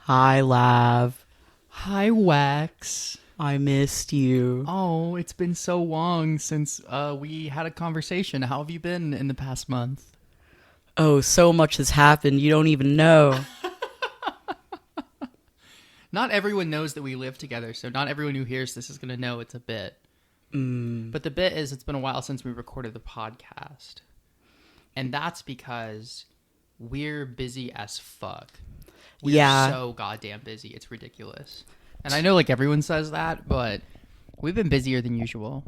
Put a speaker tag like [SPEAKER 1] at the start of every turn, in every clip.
[SPEAKER 1] Hi, Lav.
[SPEAKER 2] Hi, Wax.
[SPEAKER 1] I missed you.
[SPEAKER 2] Oh, it's been so long since we had a conversation. How have you been in the past month?
[SPEAKER 1] Oh, so much has happened. You don't even know.
[SPEAKER 2] Not everyone knows that we live together, so not everyone who hears this is going to know it's a bit. But the bit is it's been a while since we recorded the podcast. And that's because we're busy as fuck. We're so goddamn busy. It's ridiculous. And I know like everyone says that, but we've been busier than usual.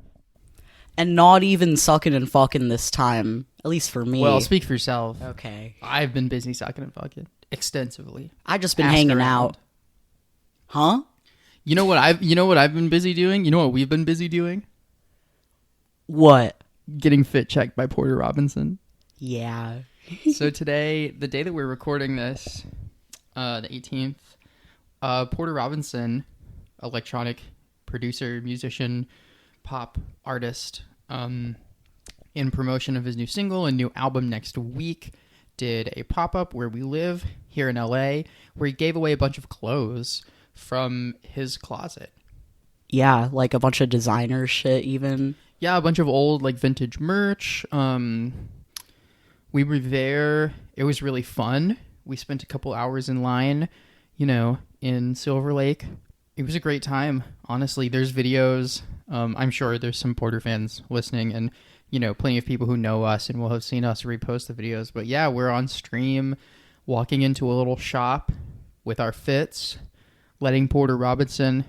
[SPEAKER 1] And not even sucking and fucking this time. At least for me.
[SPEAKER 2] Well, speak for yourself.
[SPEAKER 1] Okay.
[SPEAKER 2] I've been busy sucking and fucking extensively.
[SPEAKER 1] I just been hanging out. Huh?
[SPEAKER 2] You know what I've been busy doing? You know what we've been busy doing?
[SPEAKER 1] What?
[SPEAKER 2] Getting fit checked by Porter Robinson.
[SPEAKER 1] Yeah.
[SPEAKER 2] So today, the day that we're recording this, the 18th, Porter Robinson, electronic producer, musician, pop artist, in promotion of his new single and new album next week, did a pop-up where we live here in LA, where he gave away a bunch of clothes from his closet.
[SPEAKER 1] Yeah, like a bunch of designer shit even.
[SPEAKER 2] Yeah, a bunch of old like vintage merch. We were there. It was really fun. We spent a couple hours in line, in Silver Lake. It was a great time. Honestly, there's videos. I'm sure there's some Porter fans listening and, plenty of people who know us and will have seen us repost the videos. But yeah, we're on stream walking into a little shop with our fits, letting Porter Robinson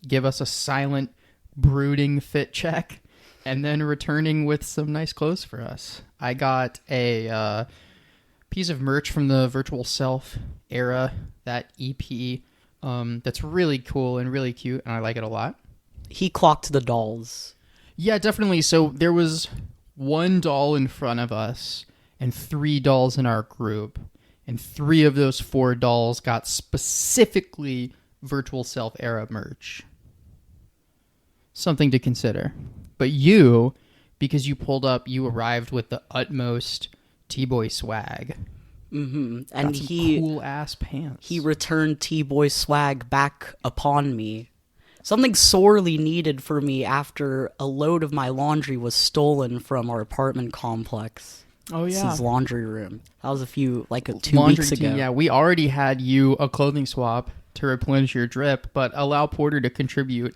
[SPEAKER 2] give us a silent, brooding fit check, and then returning with some nice clothes for us. I got a piece of merch from the Virtual Self era, that EP, that's really cool and really cute, and I like it a lot.
[SPEAKER 1] He clocked the dolls.
[SPEAKER 2] Yeah, definitely. So there was one doll in front of us and 3 dolls in our group, and 3 of those 4 dolls got specifically Virtual Self era merch. Something to consider. But you, because you pulled up, you arrived with the utmost T-Boy swag.
[SPEAKER 1] Mm-hmm.
[SPEAKER 2] And
[SPEAKER 1] And he
[SPEAKER 2] cool ass pants.
[SPEAKER 1] He returned T-Boy swag back upon me. Something sorely needed for me after a load of my laundry was stolen from our apartment complex.
[SPEAKER 2] Oh yeah,
[SPEAKER 1] This is laundry room. That was 2
[SPEAKER 2] laundry
[SPEAKER 1] weeks ago.
[SPEAKER 2] Yeah, we already had you a clothing swap to replenish your drip, but allow Porter to contribute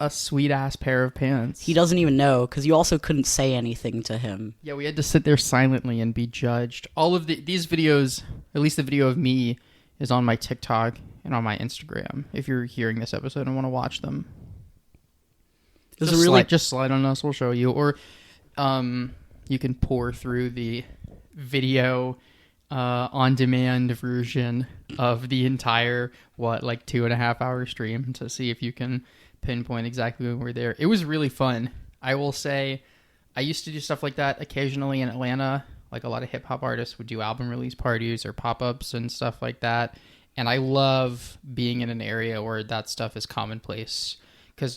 [SPEAKER 2] a sweet ass pair of pants.
[SPEAKER 1] He doesn't even know, because you also couldn't say anything to him.
[SPEAKER 2] Yeah, we had to sit there silently and be judged. All of these videos, at least the video of me, is on my TikTok and on my Instagram. If you're hearing this episode and want to watch them, just slide on us. We'll show you, or you can pour through the video on-demand version of the entire 2.5 hour stream to see if you can pinpoint exactly when we're there. It was really fun. I will say, I used to do stuff like that occasionally in Atlanta. Like a lot of hip hop artists would do album release parties or pop-ups and stuff like that. And I love being in an area where that stuff is commonplace. Because,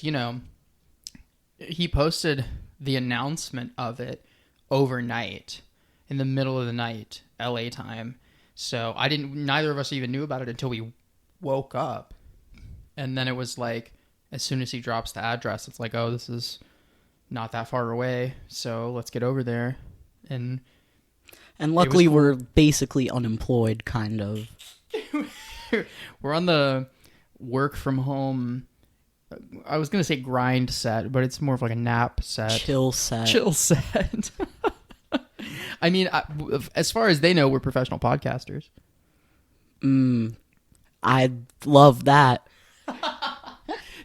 [SPEAKER 2] he posted the announcement of it overnight in the middle of the night, LA time. So neither of us even knew about it until we woke up. And then it was like, as soon as he drops the address, it's like, oh, this is not that far away, so let's get over there. And
[SPEAKER 1] luckily we're basically unemployed, kind of.
[SPEAKER 2] We're on the work from home, I was going to say grind set, but it's more of like a nap set.
[SPEAKER 1] Chill set.
[SPEAKER 2] I mean, as far as they know, we're professional podcasters.
[SPEAKER 1] I love that.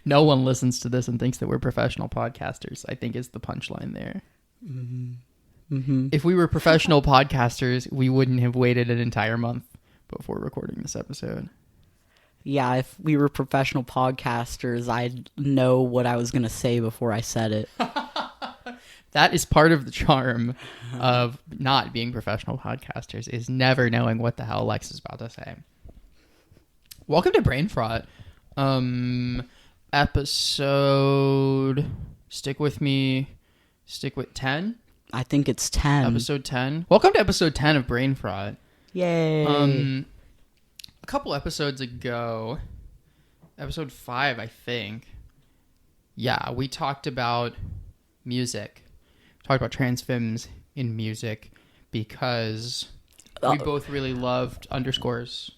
[SPEAKER 2] No one listens to this and thinks that we're professional podcasters, I think is the punchline there.
[SPEAKER 1] Mm-hmm.
[SPEAKER 2] If we were professional podcasters, we wouldn't have waited an entire month before recording this episode.
[SPEAKER 1] Yeah, if we were professional podcasters, I'd know what I was going to say before I said it.
[SPEAKER 2] That is part of the charm of not being professional podcasters, is never knowing what the hell Lex is about to say. Welcome to Brain Frot. Episode, stick with 10?
[SPEAKER 1] I think it's 10.
[SPEAKER 2] Episode 10. Welcome to episode 10 of Brain Frot.
[SPEAKER 1] Yay.
[SPEAKER 2] a couple episodes ago, episode 5, I think. Yeah, we talked about music. Talked about trans femmes in music because we both really loved underscores.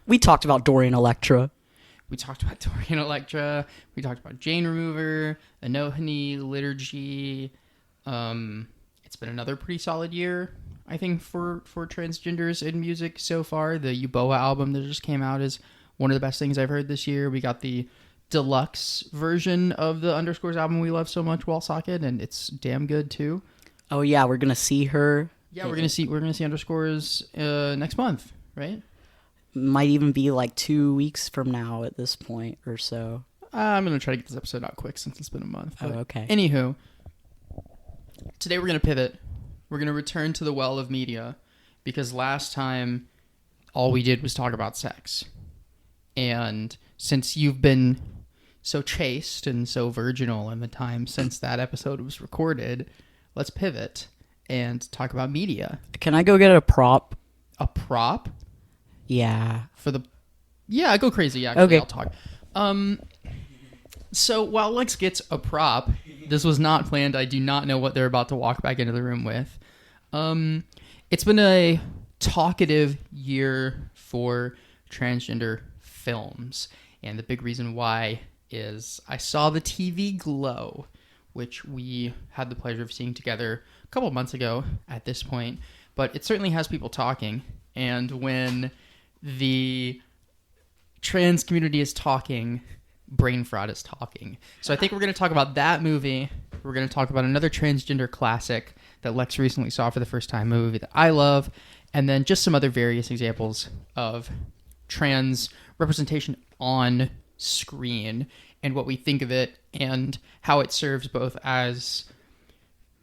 [SPEAKER 1] We talked about Dorian Electra.
[SPEAKER 2] We talked about Dorian Electra. We talked about Jane Remover, Anohani, Liturgy. It's been another pretty solid year, I think, for transgenders in music so far. The Euboa album that just came out is one of the best things I've heard this year. We got the deluxe version of the Underscores album we love so much, Wall Socket, and it's damn good too.
[SPEAKER 1] Oh yeah, we're gonna see her.
[SPEAKER 2] Yeah, we're gonna see Underscores next month, right?
[SPEAKER 1] Might even be like 2 weeks from now at this point or so.
[SPEAKER 2] I'm gonna try to get this episode out quick since it's been a month.
[SPEAKER 1] Oh, okay.
[SPEAKER 2] Anywho, today we're gonna pivot. We're gonna return to the well of media because last time all we did was talk about sex, and since you've been so chaste and so virginal in the time since that episode was recorded, let's pivot and talk about media.
[SPEAKER 1] Can I go get a prop?
[SPEAKER 2] A prop?
[SPEAKER 1] Yeah.
[SPEAKER 2] Yeah, go crazy. Yeah, actually,
[SPEAKER 1] okay.
[SPEAKER 2] I'll talk. So while Lex gets a prop, this was not planned. I do not know what they're about to walk back into the room with. It's been a talkative year for transgender films. And the big reason why is I saw the TV Glow, which we had the pleasure of seeing together a couple of months ago at this point. But it certainly has people talking. And when the trans community is talking, Brain Frot is talking. So I think we're going to talk about that movie. We're going to talk about another transgender classic that Lex recently saw for the first time, a movie that I love. And then just some other various examples of trans representation on screen and what we think of it and how it serves both as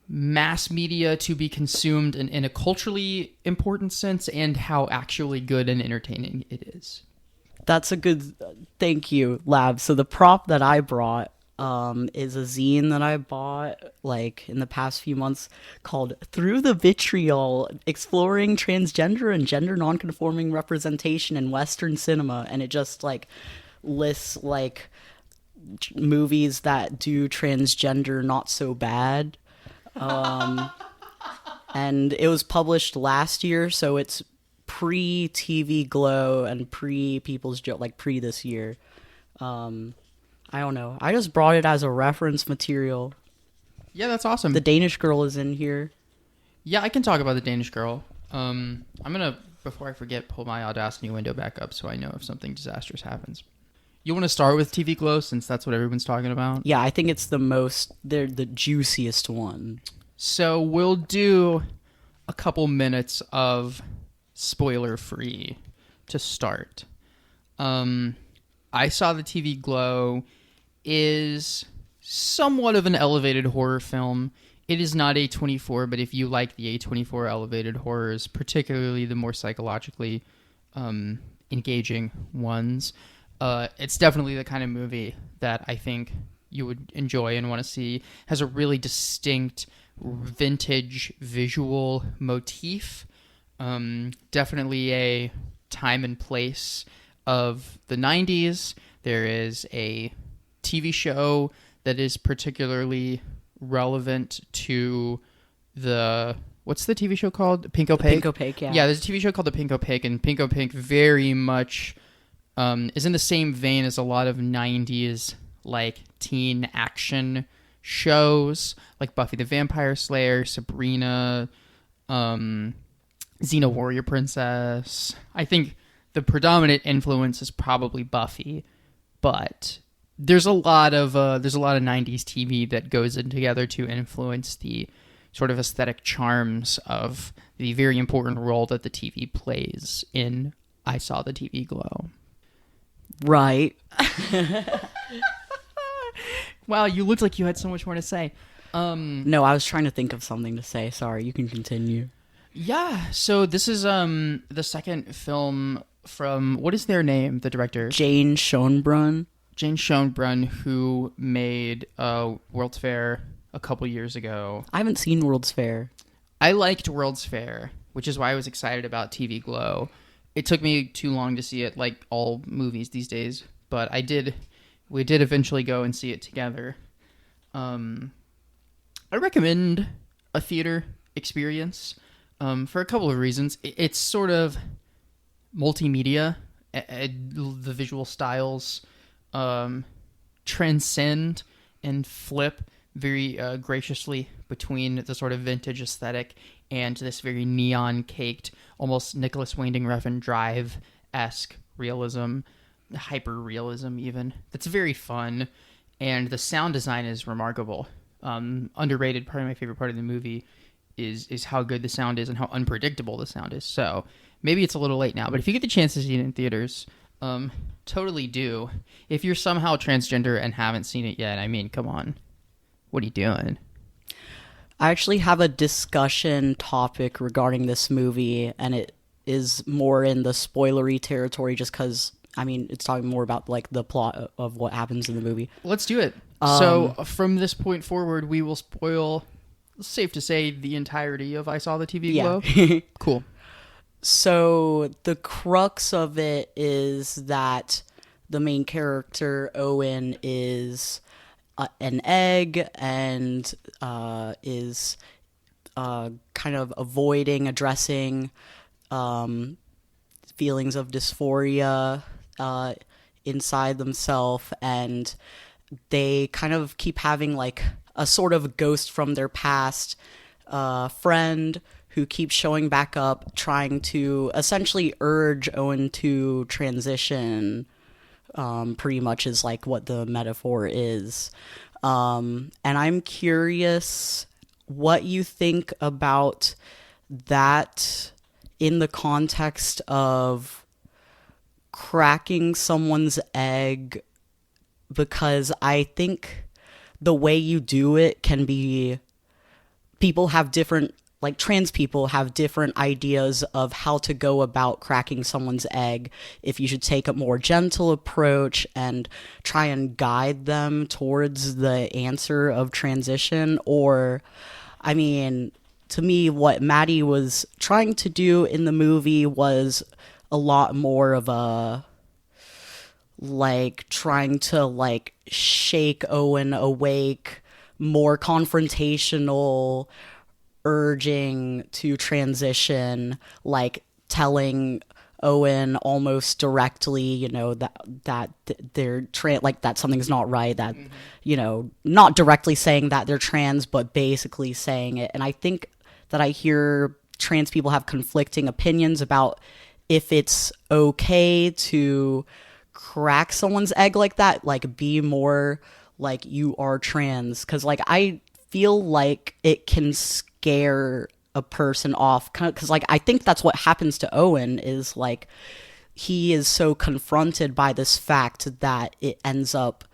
[SPEAKER 2] mass media to be consumed in a culturally important sense and how actually good and entertaining it is.
[SPEAKER 1] That's a good... Thank you, Lab. So the prop that I brought is a zine that I bought like in the past few months called Through the Vitriol, Exploring Transgender and Gender Nonconforming Representation in Western Cinema. And it just like lists like movies that do transgender not so bad. And it was published last year, so it's pre-TV Glow and pre-People's Joke, like pre this year. I don't know. I just brought it as a reference material.
[SPEAKER 2] Yeah, that's awesome.
[SPEAKER 1] The Danish Girl is in here.
[SPEAKER 2] Yeah, I can talk about the Danish Girl. I'm going to, before I forget, pull my Audacity window back up so I know if something disastrous happens. You want to start with TV Glow since that's what everyone's talking about?
[SPEAKER 1] Yeah, I think it's the juiciest one.
[SPEAKER 2] So we'll do a couple minutes of spoiler-free to start. I saw the TV Glow is somewhat of an elevated horror film. It is not A24, but if you like the A24 elevated horrors, particularly the more psychologically engaging ones, it's definitely the kind of movie that I think you would enjoy and want to see. Has a really distinct vintage visual motif. Definitely a time and place of the 90s. There is a TV show that is particularly relevant to the... What's the TV show called? Pink Opaque?
[SPEAKER 1] Pink Opaque, yeah.
[SPEAKER 2] Yeah, there's a TV show called The Pink Opaque, and Pink Opaque very much is in the same vein as a lot of 90s like teen action shows, like Buffy the Vampire Slayer, Sabrina, Xena Warrior Princess. I think the predominant influence is probably Buffy, but there's a lot of 90s TV that goes in together to influence the sort of aesthetic charms of the very important role that the TV plays in I Saw the TV Glow.
[SPEAKER 1] Right.
[SPEAKER 2] Wow, you looked like you had so much more to say.
[SPEAKER 1] No, I was trying to think of something to say. Sorry, you can continue.
[SPEAKER 2] Yeah, so this is the second film from, what is their name, the director?
[SPEAKER 1] Jane Schoenbrunn.
[SPEAKER 2] Jane Schoenbrunn, who made World's Fair a couple years ago.
[SPEAKER 1] I haven't seen World's Fair.
[SPEAKER 2] I liked World's Fair, which is why I was excited about TV Glow. It took me too long to see it, like all movies these days, but we did eventually go and see it together. I recommend a theater experience for a couple of reasons. It's sort of multimedia. The visual styles transcend and flip very graciously between the sort of vintage aesthetic and this very neon-caked, almost Nicholas Winding Refn Drive-esque realism, hyper-realism even. That's very fun, and the sound design is remarkable. Underrated, probably my favorite part of the movie is how good the sound is and how unpredictable the sound is. So maybe it's a little late now, but if you get the chance to see it in theaters, totally do. If you're somehow transgender and haven't seen it yet, I mean, come on. What are you doing?
[SPEAKER 1] I actually have a discussion topic regarding this movie, and it is more in the spoilery territory just because, I mean, it's talking more about, like, the plot of what happens in the movie.
[SPEAKER 2] Let's do it. So, from this point forward, we will spoil, safe to say, the entirety of I Saw the TV Globe? Cool.
[SPEAKER 1] So, the crux of it is that the main character, Owen, is an egg and is kind of addressing feelings of dysphoria inside themselves, and they kind of keep having like a sort of ghost from their past friend who keeps showing back up, trying to essentially urge Owen to transition. Pretty much is like what the metaphor is. And I'm curious what you think about that in the context of cracking someone's egg, because I think the way you do it can be, people have different, like trans people have different ideas of how to go about cracking someone's egg. If you should take a more gentle approach and try and guide them towards the answer of transition, or, I mean, to me, what Maddie was trying to do in the movie was a lot more of a, like, trying to, like, shake Owen awake, more confrontational, urging to transition, like telling Owen almost directly, you know, that they're like that something's not right, that you know, not directly saying that they're trans, but basically saying it. And I think that I hear trans people have conflicting opinions about if it's okay to crack someone's egg like that, like be more like you are trans, because like I feel like it can scare a person off, because like I think that's what happens to Owen, is like he is so confronted by this fact that it ends up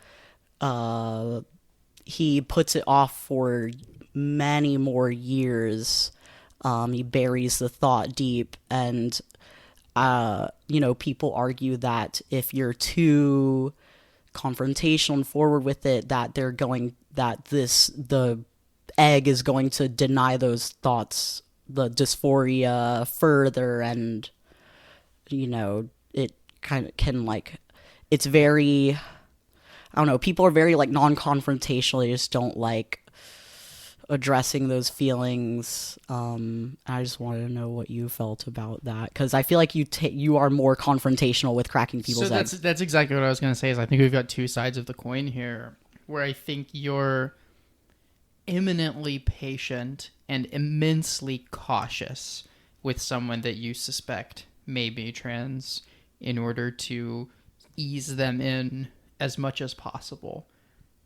[SPEAKER 1] he puts it off for many more years. He buries the thought deep, and you know, people argue that if you're too confrontational and forward with it, that the egg is going to deny those thoughts, the dysphoria further, and you know, it kind of can, like, it's very, I don't know, people are very like non-confrontational, they just don't like addressing those feelings. I just wanted to know what you felt about that, because I feel like you are more confrontational with cracking people's eggs.
[SPEAKER 2] So that's exactly what I was going to say, is I think we've got two sides of the coin here, where I think you're eminently patient and immensely cautious with someone that you suspect may be trans in order to ease them in as much as possible.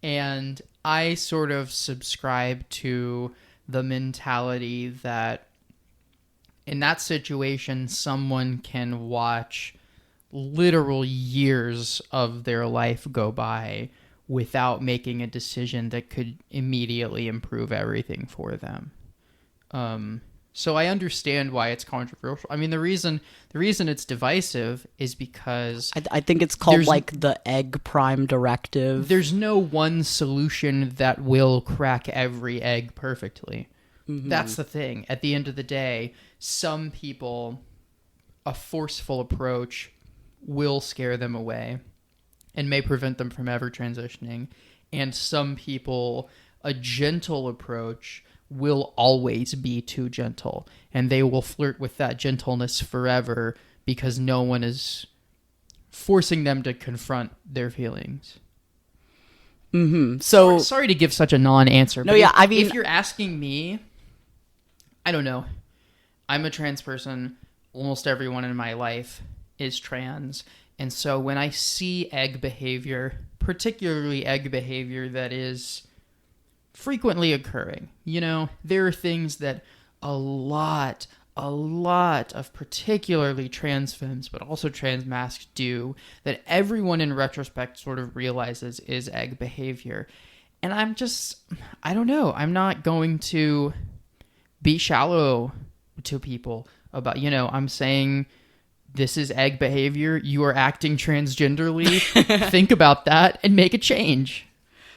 [SPEAKER 2] And I sort of subscribe to the mentality that in that situation, someone can watch literal years of their life go by without making a decision that could immediately improve everything for them. So I understand why it's controversial. I mean, the reason it's divisive is because
[SPEAKER 1] I think it's called like the egg prime directive.
[SPEAKER 2] There's no one solution that will crack every egg perfectly. Mm-hmm. That's the thing. At the end of the day, some people a forceful approach will scare them away and may prevent them from ever transitioning. And some people, a gentle approach will always be too gentle, and they will flirt with that gentleness forever because no one is forcing them to confront their feelings.
[SPEAKER 1] So
[SPEAKER 2] Sorry to give such a non-answer.
[SPEAKER 1] No,
[SPEAKER 2] but
[SPEAKER 1] yeah, I mean,
[SPEAKER 2] if you're asking me, I don't know. I'm a trans person. Almost everyone in my life is trans. And so when I see egg behavior, particularly egg behavior that is frequently occurring, there are things that a lot of particularly trans femmes, but also trans mascs do that everyone in retrospect sort of realizes is egg behavior. And I don't know. I'm not going to be shallow to people about, I'm saying this is egg behavior. You are acting transgenderly. Think about that and make a change.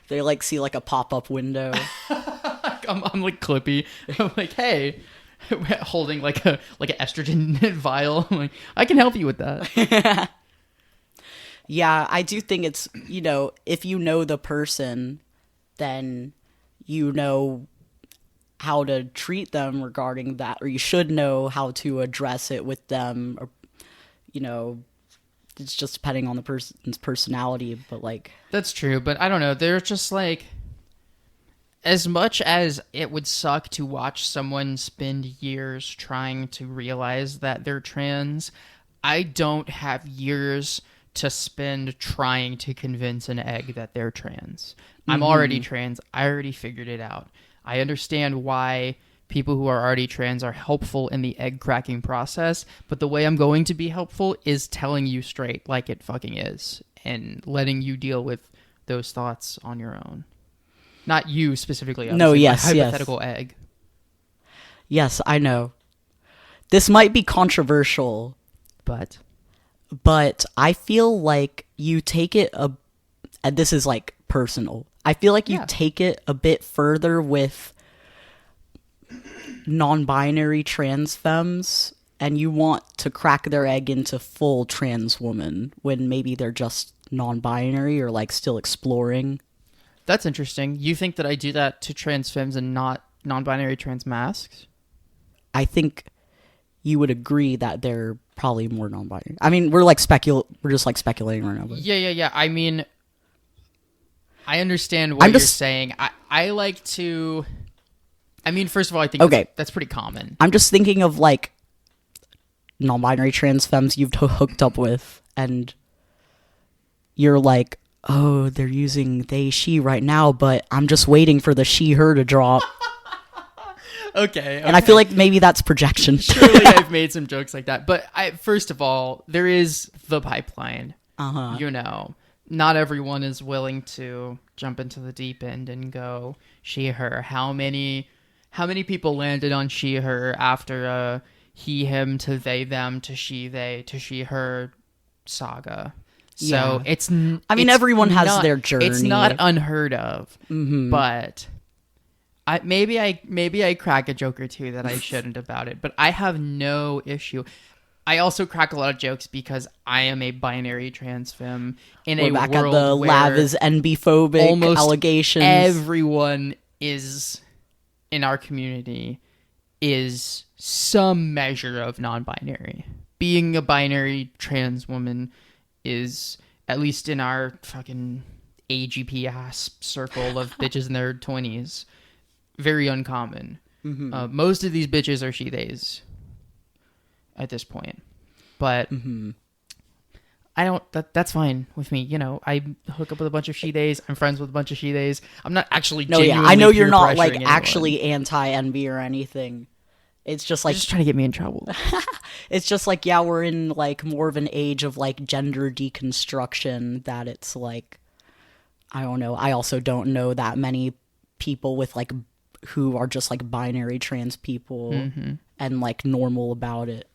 [SPEAKER 1] They like see like a pop-up window.
[SPEAKER 2] I'm like Clippy. I'm like, hey, holding like an estrogen vial. I'm like, I can help you with that.
[SPEAKER 1] Yeah, I do think it's, if you know the person, then you know how to treat them regarding that, or you should know how to address it with them, or, it's just depending on the person's personality, but like...
[SPEAKER 2] That's true, but I don't know. They're just like... As much as it would suck to watch someone spend years trying to realize that they're trans, I don't have years to spend trying to convince an egg that they're trans. I'm already trans. I already figured it out. I understand why people who are already trans are helpful in the egg cracking process, but the way I'm going to be helpful is telling you straight like it fucking is and letting you deal with those thoughts on your own. Not you specifically.
[SPEAKER 1] No, yes,
[SPEAKER 2] hypothetical egg.
[SPEAKER 1] Yes, I know. This might be controversial,
[SPEAKER 2] but
[SPEAKER 1] I feel like you take it and this is like personal. I feel like you take it a bit further with non-binary trans femmes, and you want to crack their egg into full trans woman when maybe they're just non-binary or like still exploring.
[SPEAKER 2] That's interesting. You think that I do that to trans femmes and not non-binary trans mascs?
[SPEAKER 1] I think you would agree that they're probably more non-binary. I mean, we're just like speculating right now. But...
[SPEAKER 2] Yeah. I mean, I understand what you're saying. I like to... I mean, first of all, I think that's pretty common.
[SPEAKER 1] I'm just thinking of like non-binary trans femmes you've hooked up with, and you're like, oh, they're using they, she right now, but I'm just waiting for the she, her to drop.
[SPEAKER 2] Okay.
[SPEAKER 1] And I feel like maybe that's projection.
[SPEAKER 2] Surely I've made some jokes like that. But first of all, there is the pipeline. Not everyone is willing to jump into the deep end and go she, her. How many people landed on she, her after a he, him to they, them to she, they to she, her saga? So
[SPEAKER 1] everyone has their journey.
[SPEAKER 2] It's not unheard of, but maybe I crack a joke or two that I shouldn't about it. But I have no issue. I also crack a lot of jokes because I am a binary trans femme in a
[SPEAKER 1] back
[SPEAKER 2] world
[SPEAKER 1] at the
[SPEAKER 2] where
[SPEAKER 1] Lav is NB-phobic
[SPEAKER 2] almost
[SPEAKER 1] allegations.
[SPEAKER 2] Everyone is in our community is some measure of non-binary. Being a binary trans woman is, at least in our fucking AGP ass circle of bitches in their 20s, very uncommon. Most of these bitches are she-theys at this point. But I don't, that's fine with me. I hook up with a bunch of she-theys. I'm friends with a bunch of she-theys. I'm not actually genuinely
[SPEAKER 1] I know you're not
[SPEAKER 2] pressuring
[SPEAKER 1] like
[SPEAKER 2] anyone.
[SPEAKER 1] actually anti-NB or anything. It's just like...
[SPEAKER 2] You're just trying to get me in trouble.
[SPEAKER 1] It's just like, yeah, we're in like more of an age of like gender deconstruction that it's like, I don't know. I also don't know that many people with like, who are just like binary trans people and like normal about it.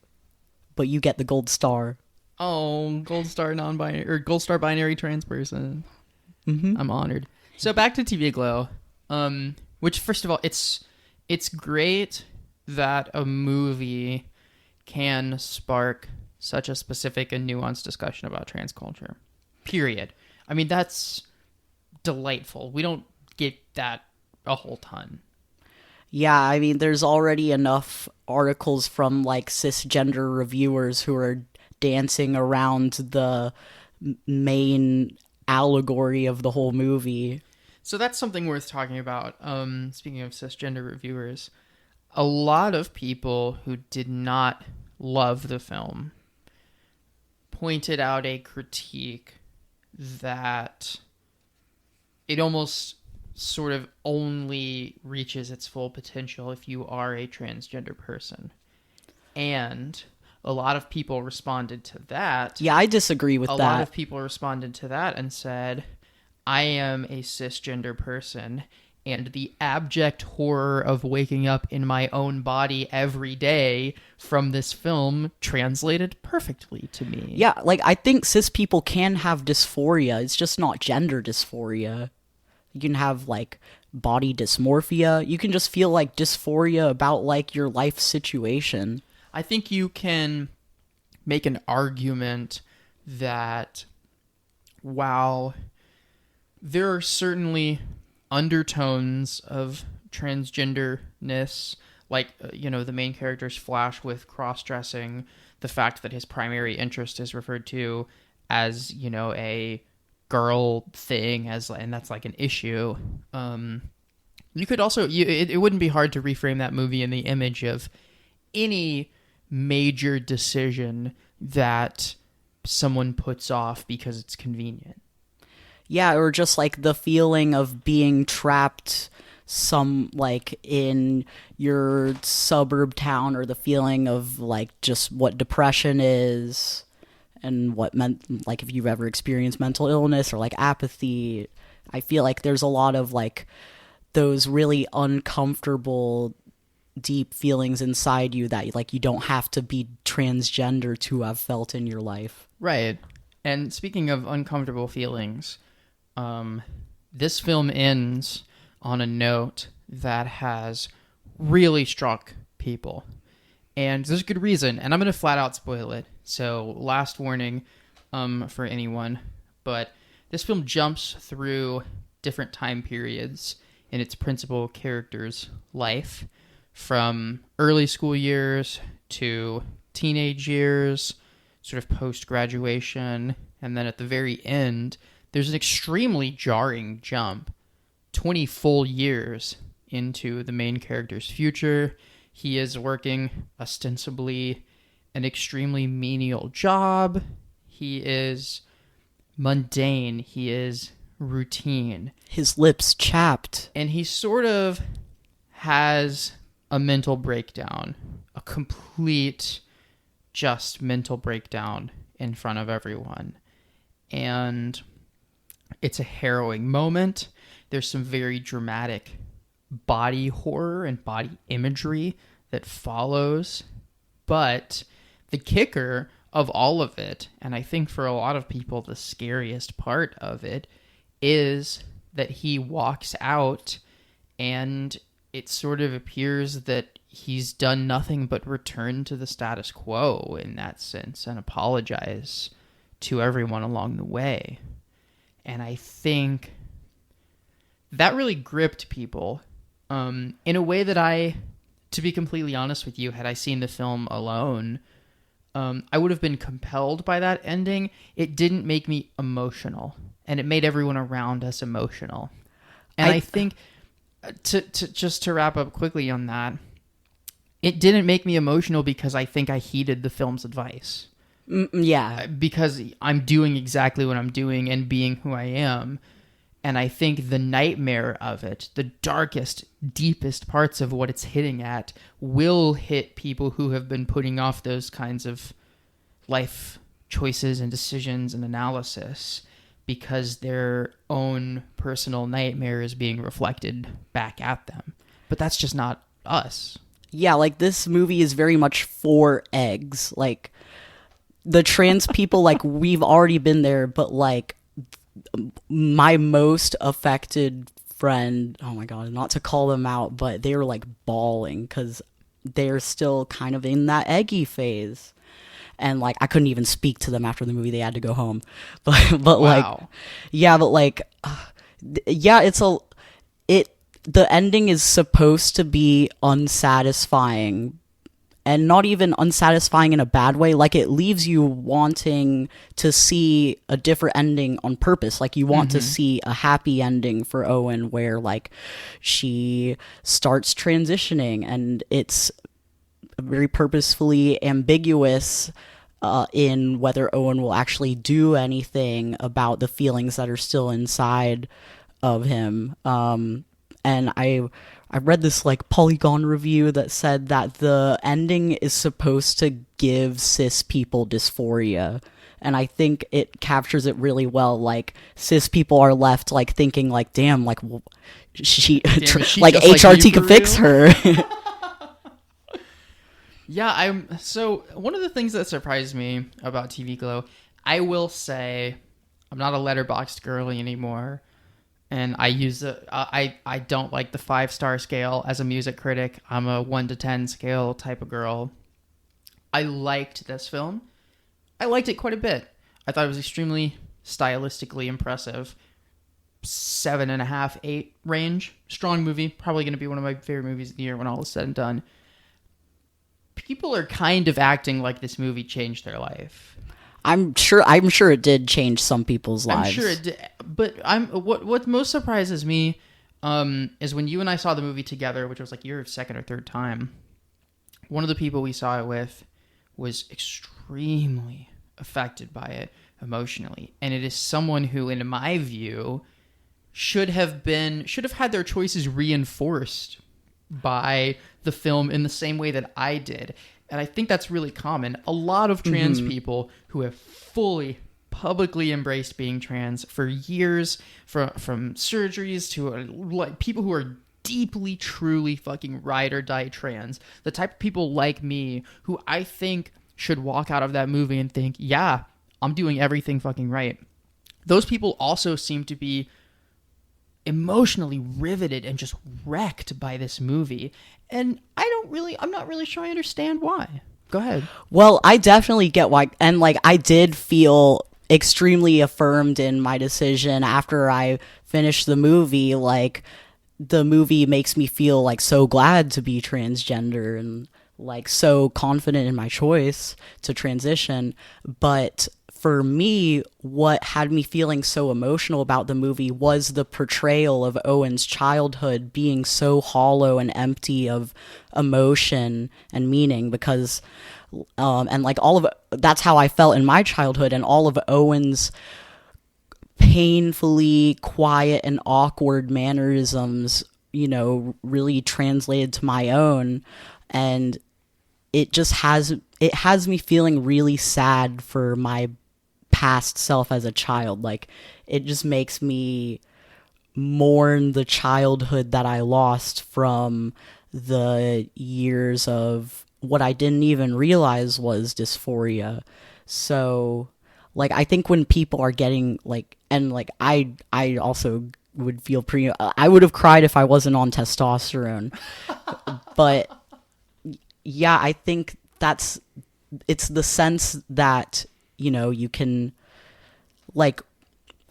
[SPEAKER 1] But you get the gold star.
[SPEAKER 2] Oh, gold star non-binary or gold star binary trans person. I'm honored. So back to TV Glow, which first of all, it's great that a movie can spark such a specific and nuanced discussion about trans culture. Period. I mean, that's delightful. We don't get that a whole ton.
[SPEAKER 1] Yeah, I mean, there's already enough articles from like cisgender reviewers who are dancing around the main allegory of the whole movie.
[SPEAKER 2] So that's something worth talking about. Speaking of cisgender reviewers, a lot of people who did not love the film pointed out a critique that it almost sort of only reaches its full potential if you are a transgender person. And a lot of people responded to that.
[SPEAKER 1] Yeah, I disagree with
[SPEAKER 2] A
[SPEAKER 1] that.
[SPEAKER 2] lot of people responded to that and said, I am a cisgender person, and the abject horror of waking up in my own body every day from this film translated perfectly to me.
[SPEAKER 1] Yeah, like I think cis people can have dysphoria. It's just not gender dysphoria. You can have like body dysmorphia. You can just feel like dysphoria about like your life situation.
[SPEAKER 2] I think you can make an argument that while there are certainly undertones of transgenderness, like, the main character's flash with cross-dressing, the fact that his primary interest is referred to as, a girl thing, and that's like an issue. You could also, it wouldn't be hard to reframe that movie in the image of any major decision that someone puts off because it's convenient.
[SPEAKER 1] Yeah, or just like the feeling of being trapped like in your suburb town, or the feeling of like just what depression is and what like if you've ever experienced mental illness or like apathy. I feel like there's a lot of like those really uncomfortable deep feelings inside you that like you don't have to be transgender to have felt in your life.
[SPEAKER 2] Right. And speaking of uncomfortable feelings, this film ends on a note that has really struck people. And there's a good reason, and I'm going to flat out spoil it. So last warning for anyone, but this film jumps through different time periods in its principal character's life, from early school years to teenage years, sort of post-graduation, and then at the very end, there's an extremely jarring jump, 20 full years into the main character's future. He is working ostensibly an extremely menial job. He is mundane. He is routine.
[SPEAKER 1] His lips chapped.
[SPEAKER 2] And he sort of has a mental breakdown, a complete just mental breakdown in front of everyone. And it's a harrowing moment. There's some very dramatic body horror and body imagery that follows. But the kicker of all of it, and I think for a lot of people the scariest part of it, is that he walks out and it sort of appears that he's done nothing but return to the status quo in that sense and apologize to everyone along the way. And I think that really gripped people in a way that to be completely honest with you, had I seen the film alone, I would have been compelled by that ending. It didn't make me emotional, and it made everyone around us emotional. And I think, to wrap up quickly on that, it didn't make me emotional because I think I heeded the film's advice.
[SPEAKER 1] Yeah.
[SPEAKER 2] Because I'm doing exactly what I'm doing and being who I am. And I think the nightmare of it, the darkest, deepest parts of what it's hitting at, will hit people who have been putting off those kinds of life choices and decisions and analysis because their own personal nightmare is being reflected back at them. But that's just not us.
[SPEAKER 1] Yeah, like this movie is very much for eggs. Like the trans people, like we've already been there, but like my most affected friend, oh my god, not to call them out, but they were like bawling because they're still kind of in that eggy phase. and like I couldn't even speak to them after the movie. They had to go home. But like,
[SPEAKER 2] Wow.
[SPEAKER 1] yeah, but like, yeah, it the ending is supposed to be unsatisfying, and not even unsatisfying in a bad way. Like, it leaves you wanting to see a different ending on purpose. Like, you want to see a happy ending for Owen where like she starts transitioning, and it's very purposefully ambiguous in whether Owen will actually do anything about the feelings that are still inside of him. And I read this like Polygon review that said that the ending is supposed to give cis people dysphoria. And I think it captures it really well. Like, cis people are left like thinking like, damn, like she,
[SPEAKER 2] Damn, is she
[SPEAKER 1] like
[SPEAKER 2] just like me
[SPEAKER 1] HRT
[SPEAKER 2] for
[SPEAKER 1] can fix
[SPEAKER 2] real?
[SPEAKER 1] her.
[SPEAKER 2] Yeah, so one of the things that surprised me about TV Glow, I will say, I'm not a letterboxed girly anymore, and I don't like the 5-star scale as a music critic. I'm a 1 to 10 scale type of girl. I liked this film. I liked it quite a bit. I thought it was extremely stylistically impressive. 7.5, 8 range. Strong movie. Probably going to be one of my favorite movies of the year when all is said and done. People are kind of acting like this movie changed their life.
[SPEAKER 1] I'm sure it did change some people's lives.
[SPEAKER 2] I'm sure it did, but what most surprises me is when you and I saw the movie together, which was like your second or third time. One of the people we saw it with was extremely affected by it emotionally, and it is someone who, in my view, should have had their choices reinforced by the film in the same way that I did. And I think that's really common. A lot of trans people who have fully publicly embraced being trans for years, from surgeries to like people who are deeply, truly fucking ride or die trans. The type of people like me who I think should walk out of that movie and think, yeah, I'm doing everything fucking right. Those people also seem to be emotionally riveted and just wrecked by this movie, and I'm not really sure I understand why. Go ahead.
[SPEAKER 1] Well, I definitely get why, and like I did feel extremely affirmed in my decision after I finished the movie. Like, the movie makes me feel like so glad to be transgender and like so confident in my choice to transition. But for me, what had me feeling so emotional about the movie was the portrayal of Owen's childhood being so hollow and empty of emotion and meaning, because and like all of that's how I felt in my childhood, and all of Owen's painfully quiet and awkward mannerisms, really translated to my own. And it has me feeling really sad for my past self as a child. Like, it just makes me mourn the childhood that I lost from the years of what I didn't even realize was dysphoria. So, like, I think when people are getting like, and like I also would feel I would have cried if I wasn't on testosterone. But yeah, I think it's the sense that, you can, like,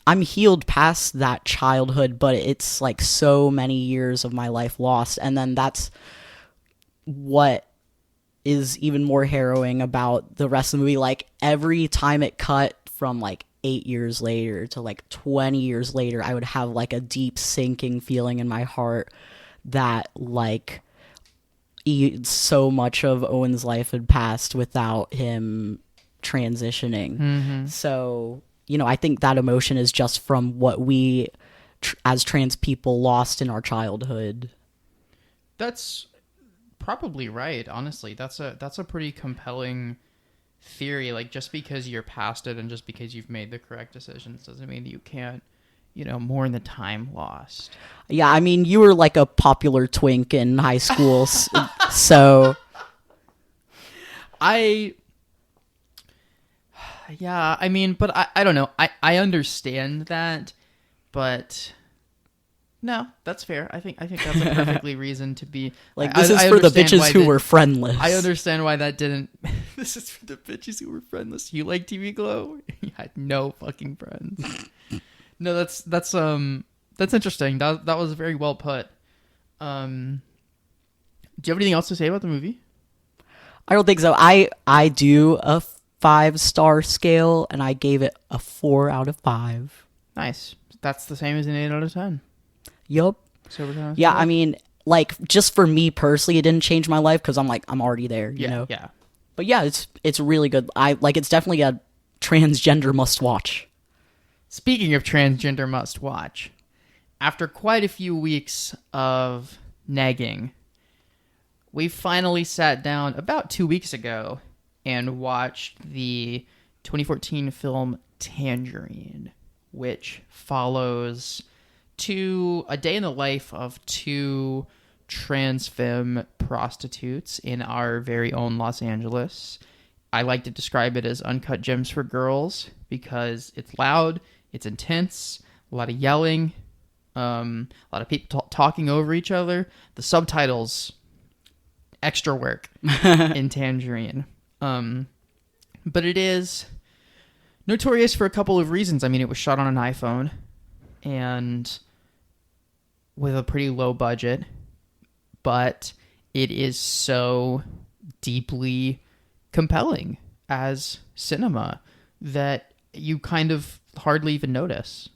[SPEAKER 1] I'm healed past that childhood, but it's like so many years of my life lost. And then that's what is even more harrowing about the rest of the movie. Like, every time it cut from like 8 years later to like 20 years later, I would have like a deep sinking feeling in my heart that like so much of Owen's life had passed without him transitioning. So, I think that emotion is just from what we as trans people lost in our childhood.
[SPEAKER 2] That's probably right. Honestly, that's a pretty compelling theory. Like, just because you're past it and just because you've made the correct decisions doesn't mean that you can't, mourn the time lost.
[SPEAKER 1] Yeah, I mean, you were like a popular twink in high school, so
[SPEAKER 2] Yeah, I mean, but I don't know. I understand that, but No, that's fair. I think that's a perfectly reason to be
[SPEAKER 1] Like, this is for the bitches who were friendless.
[SPEAKER 2] I understand why that didn't. This is for the bitches who were friendless. You like TV Glow? You had no fucking friends. No, that's interesting. That was very well put. Do you have anything else to say about the movie?
[SPEAKER 1] I don't think so. I do a 5-star scale, and I gave it a 4 out of 5.
[SPEAKER 2] Nice. That's the same as an 8 out of 10.
[SPEAKER 1] Yup.
[SPEAKER 2] So
[SPEAKER 1] yeah, I mean, like, just for me personally, it didn't change my life because I'm already there, you know?
[SPEAKER 2] Yeah.
[SPEAKER 1] But yeah, it's really good. It's definitely a transgender must watch.
[SPEAKER 2] Speaking of transgender must watch, after quite a few weeks of nagging, we finally sat down about 2 weeks ago and watched the 2014 film Tangerine, which follows a day in the life of 2 trans femme prostitutes in our very own Los Angeles. I like to describe it as Uncut Gems for Girls because it's loud, it's intense, a lot of yelling, a lot of people talking over each other. The subtitles, extra work in Tangerine. But it is notorious for a couple of reasons. I mean, it was shot on an iPhone and with a pretty low budget, but it is so deeply compelling as cinema that you kind of hardly even notice.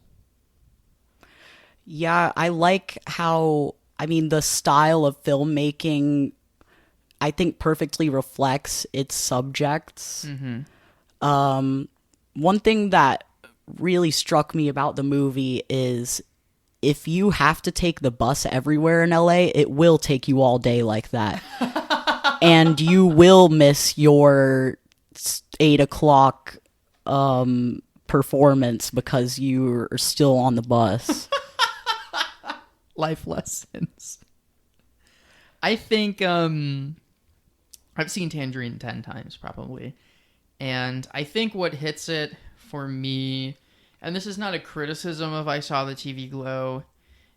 [SPEAKER 1] Yeah, I like how, I mean, the style of filmmaking, I think, perfectly reflects its subjects.
[SPEAKER 2] Mm-hmm.
[SPEAKER 1] One thing that really struck me about the movie is if you have to take the bus everywhere in LA, it will take you all day like that. And you will miss your 8 o'clock performance because you're still on the bus.
[SPEAKER 2] Life lessons. I think I've seen Tangerine 10 times probably. And I think what hits it for me, and this is not a criticism of I Saw the TV Glow,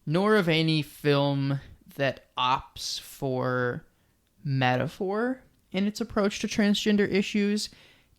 [SPEAKER 2] nor of any film that opts for metaphor in its approach to transgender issues.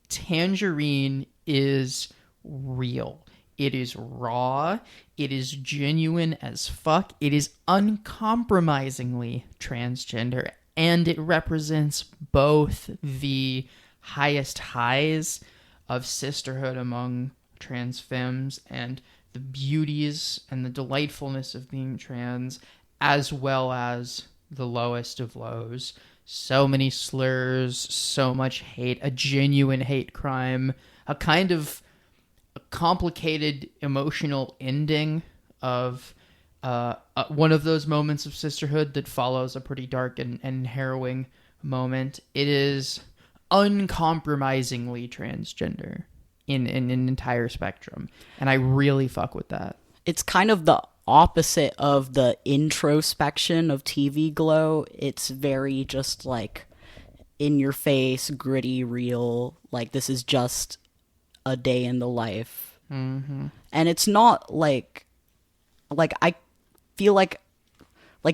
[SPEAKER 2] Tangerine is real. It is raw. It is genuine as fuck. It is uncompromisingly transgender. And it represents both the highest highs of sisterhood among trans femmes and the beauties and the delightfulness of being trans, as well as the lowest of lows. So many slurs, so much hate, a genuine hate crime, a kind of a complicated emotional ending of one of those moments of sisterhood that follows a pretty dark and harrowing moment. It is uncompromisingly transgender in an entire spectrum, and I really fuck with that.
[SPEAKER 1] It's kind of the opposite of the introspection of TV Glow. It's very just like in your face, gritty, real, like this is just a day in the life.
[SPEAKER 2] Mm-hmm.
[SPEAKER 1] And it's not like I feel like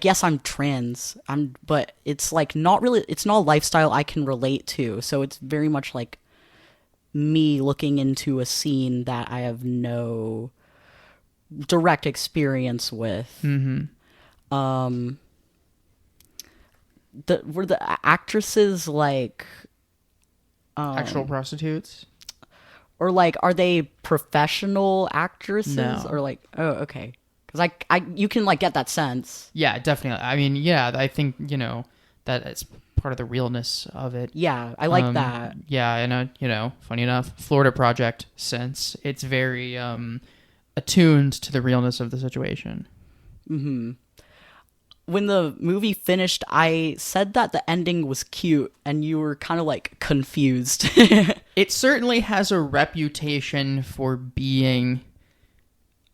[SPEAKER 1] yes, I'm trans, but it's like not really, it's not a lifestyle I can relate to. So it's very much like me looking into a scene that I have no direct experience with.
[SPEAKER 2] Mm-hmm.
[SPEAKER 1] Were the actresses like
[SPEAKER 2] Actual prostitutes?
[SPEAKER 1] Or like, are they professional actresses?
[SPEAKER 2] No.
[SPEAKER 1] Or like, oh, okay. Because I you can like get that sense.
[SPEAKER 2] Yeah, definitely. I mean, yeah, I think, that it's part of the realness of it.
[SPEAKER 1] Yeah, I like that.
[SPEAKER 2] Yeah, and, funny enough, Florida Project sense. It's very attuned to the realness of the situation.
[SPEAKER 1] Mm-hmm. When the movie finished, I said that the ending was cute, and you were kind of like confused.
[SPEAKER 2] It certainly has a reputation for being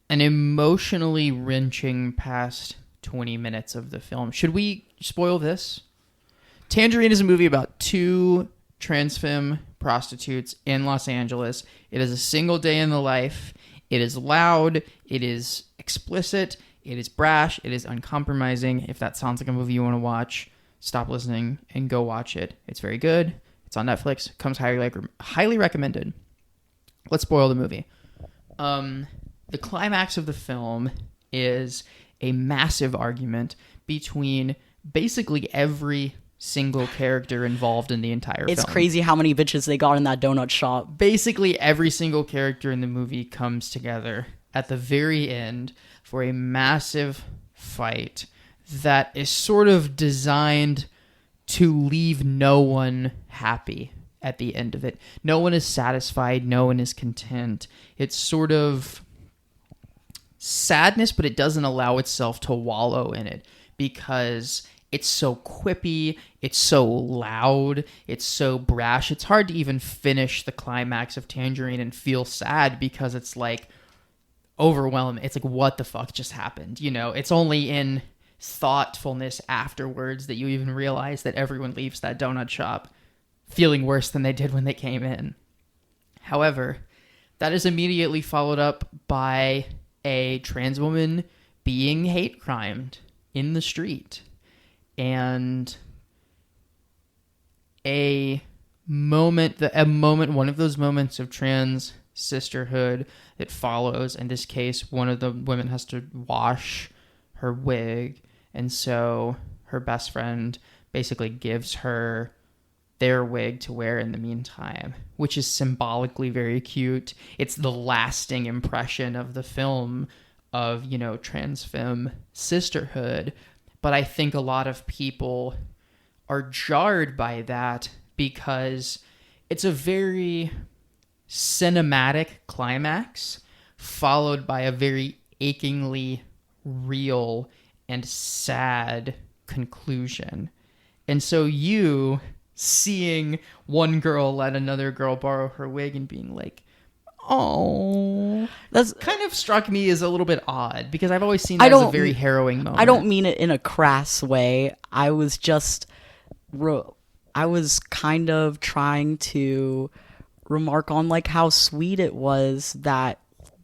[SPEAKER 2] an emotionally wrenching past 20 minutes of the film. Should we spoil this? Tangerine is a movie about 2 trans femme prostitutes in Los Angeles. It is a single day in the life. It is loud. It is explicit. It is brash. It is uncompromising. If that sounds like a movie you want to watch, stop listening and go watch it. It's very good. It's on Netflix. Comes highly recommended. Let's spoil the movie. The climax of the film is a massive argument between basically every single character involved in the entire film.
[SPEAKER 1] It's crazy how many bitches they got in that donut shop.
[SPEAKER 2] Basically every single character in the movie comes together at the very end for a massive fight that is sort of designed to leave no one happy at the end of it. No one is satisfied. No one is content. It's sort of sadness, but it doesn't allow itself to wallow in it because it's so quippy, it's so loud, it's so brash. It's hard to even finish the climax of Tangerine and feel sad because it's like overwhelming. It's like, what the fuck just happened? You know, it's only in thoughtfulness afterwards that you even realize that everyone leaves that donut shop feeling worse than they did when they came in. However, that is immediately followed up by a trans woman being hate crimed in the street. And one of those moments of trans sisterhood that follows. In this case, one of the women has to wash her wig, and so her best friend basically gives her their wig to wear in the meantime, which is symbolically very cute. It's the lasting impression of the film of, you know, trans femme sisterhood. But I think a lot of people are jarred by that because it's a very cinematic climax followed by a very achingly real and sad conclusion. And so you seeing one girl let another girl borrow her wig and being like, oh, that's kind of struck me as a little bit odd because I've always seen that as a very harrowing moment.
[SPEAKER 1] I don't mean it in a crass way. I was kind of trying to remark on like how sweet it was that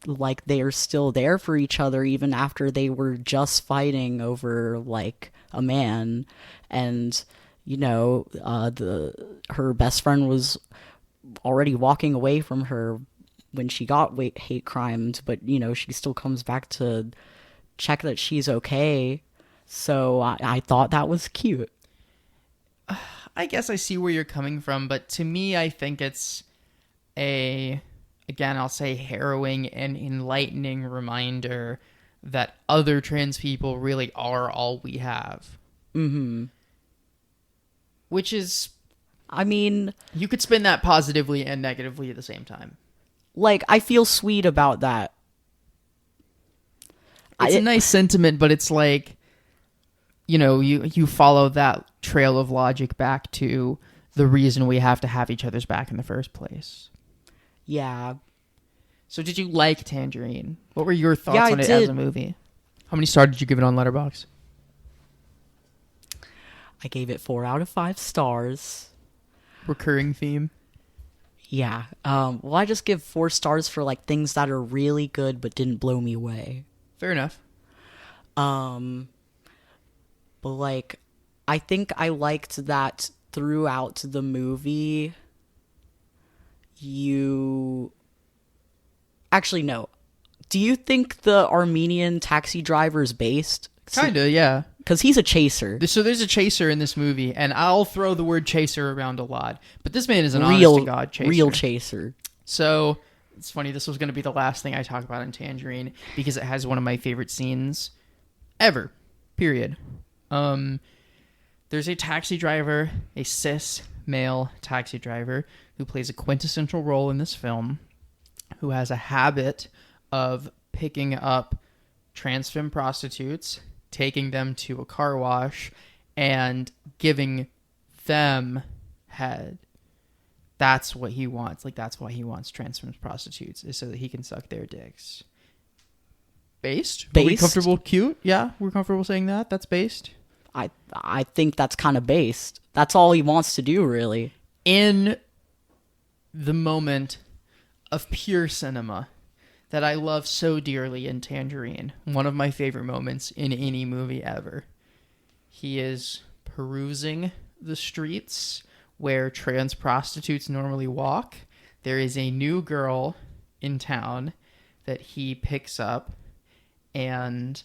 [SPEAKER 1] like they are still there for each other even after they were just fighting over like a man. And you know, her best friend was already walking away from her when she got hate crimed, but you know, she still comes back to check that she's okay. So I thought that was cute.
[SPEAKER 2] I guess I see where you're coming from, but to me, I think it's again, I'll say harrowing and enlightening reminder that other trans people really are all we have.
[SPEAKER 1] Mm-hmm.
[SPEAKER 2] Which is,
[SPEAKER 1] I mean,
[SPEAKER 2] you could spin that positively and negatively at the same time.
[SPEAKER 1] Like, I feel sweet about that.
[SPEAKER 2] It's a nice sentiment, but it's like, you know, you follow that trail of logic back to the reason we have to have each other's back in the first place.
[SPEAKER 1] Yeah.
[SPEAKER 2] So did you like Tangerine? What were your thoughts on it
[SPEAKER 1] did.
[SPEAKER 2] as a movie? How many stars did you give it on Letterboxd?
[SPEAKER 1] I gave it 4 out of 5 stars.
[SPEAKER 2] Recurring theme?
[SPEAKER 1] Yeah. Well, I just give 4 stars for like things that are really good but didn't blow me away.
[SPEAKER 2] Fair enough.
[SPEAKER 1] But like, I think I liked that throughout the movie. Actually, no. Do you think the Armenian taxi driver is based?
[SPEAKER 2] Kinda, yeah.
[SPEAKER 1] Because he's a chaser.
[SPEAKER 2] So there's a chaser in this movie, and I'll throw the word chaser around a lot. But this man is an honest-to-God chaser.
[SPEAKER 1] Real chaser.
[SPEAKER 2] So, it's funny, this was going to be the last thing I talk about in Tangerine, because it has one of my favorite scenes ever. Period. There's a taxi driver, a cis male taxi driver, who plays a quintessential role in this film, who has a habit of picking up trans femme prostitutes, taking them to a car wash, and giving them head. That's what he wants. Like, that's why he wants trans femme prostitutes, is so that he can suck their dicks. Based? Are we comfortable? Cute? Yeah, we're comfortable saying that? That's based?
[SPEAKER 1] I think that's kind of based. That's all he wants to do, really.
[SPEAKER 2] In the moment of pure cinema, that I love so dearly in Tangerine. One of my favorite moments in any movie ever. He is perusing the streets where trans prostitutes normally walk. There is a new girl in town that he picks up and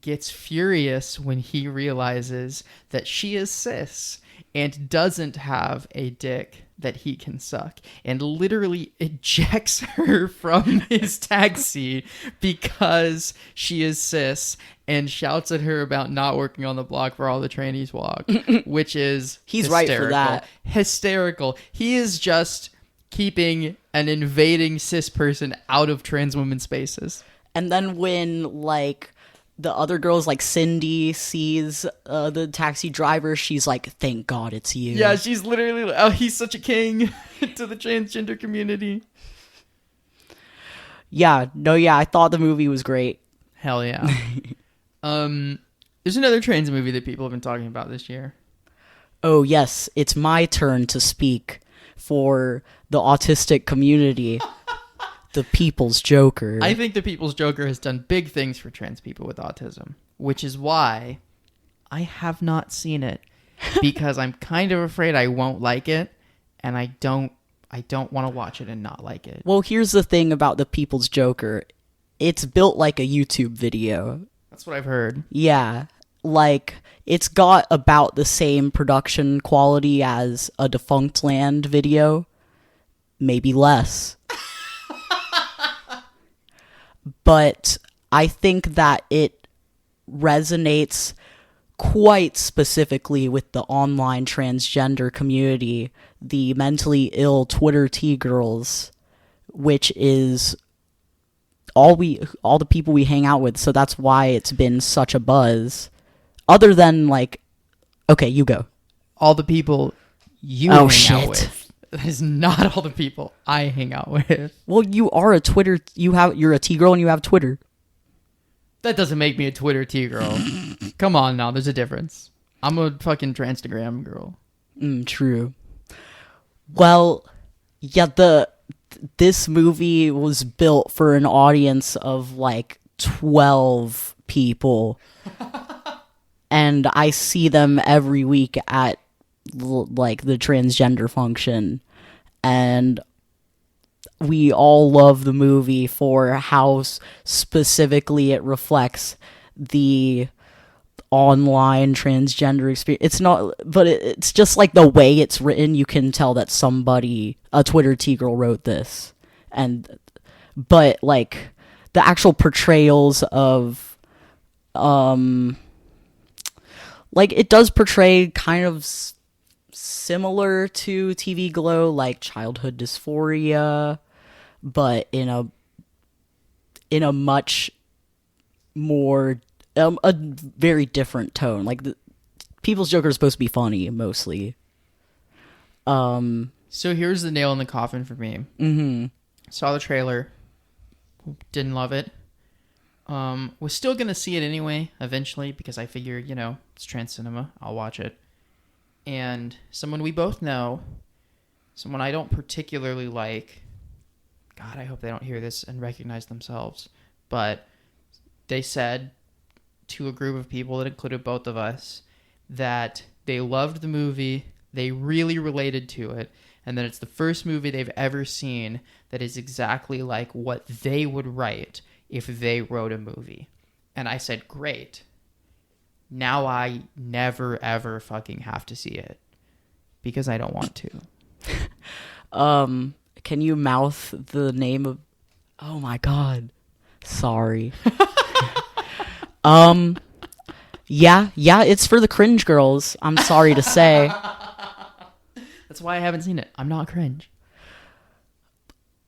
[SPEAKER 2] gets furious when he realizes that she is cis and doesn't have a dick that he can suck, and literally ejects her from his taxi because she is cis, and shouts at her about not working on the block where all the trannies walk, which is
[SPEAKER 1] He's right for that.
[SPEAKER 2] Hysterical. He is just keeping an invading cis person out of trans women's spaces.
[SPEAKER 1] And then when, like, the other girls, like Cindy, sees the taxi driver, she's like, thank God it's you.
[SPEAKER 2] Yeah, she's literally like, oh, he's such a king to the transgender community.
[SPEAKER 1] Yeah, I thought the movie was great.
[SPEAKER 2] Hell yeah. There's another trans movie that people have been talking about this year.
[SPEAKER 1] Oh, yes, it's my turn to speak for the autistic community. The People's Joker.
[SPEAKER 2] I think The People's Joker has done big things for trans people with autism, which is why I have not seen it, because I'm kind of afraid I won't like it, and I don't want to watch it and not like it.
[SPEAKER 1] Well, here's the thing about The People's Joker. It's built like a YouTube video.
[SPEAKER 2] That's what I've heard.
[SPEAKER 1] Yeah. Like, it's got about the same production quality as a Defunctland video. Maybe less. But I think that it resonates quite specifically with the online transgender community, the mentally ill Twitter T-girls, which is all the people we hang out with. So that's why it's been such a buzz. Other than, like, okay, you go.
[SPEAKER 2] All the people you hang out with. That is not all the people I hang out with.
[SPEAKER 1] Well, you are a Twitter. You're a T-girl and you have Twitter.
[SPEAKER 2] That doesn't make me a Twitter T-girl. Come on now, there's a difference. I'm a fucking Transtagram girl.
[SPEAKER 1] True. Well, yeah, this movie was built for an audience of like 12 people. And I see them every week at like the transgender function, and we all love the movie for how specifically it reflects the online transgender experience. It's not, but it's just like the way it's written, you can tell that a Twitter T-girl wrote this. But like the actual portrayals of like it does portray kind of similar to TV Glow, like childhood dysphoria, but in a much more a very different tone. Like the People's Joker is supposed to be funny mostly.
[SPEAKER 2] So here's the nail in the coffin for me. Saw the trailer, didn't love it. Was still gonna see it anyway eventually, because I figure, it's trans cinema, I'll watch it. And someone we both know, someone I don't particularly like, God, I hope they don't hear this and recognize themselves, but they said to a group of people that included both of us that they loved the movie, they really related to it, and that it's the first movie they've ever seen that is exactly like what they would write if they wrote a movie. And I said, great. Now I never, ever fucking have to see it. Because I don't want to.
[SPEAKER 1] Can you mouth the name of... Oh my god. Sorry. Yeah, it's for the cringe girls. I'm sorry to say.
[SPEAKER 2] That's why I haven't seen it. I'm not cringe.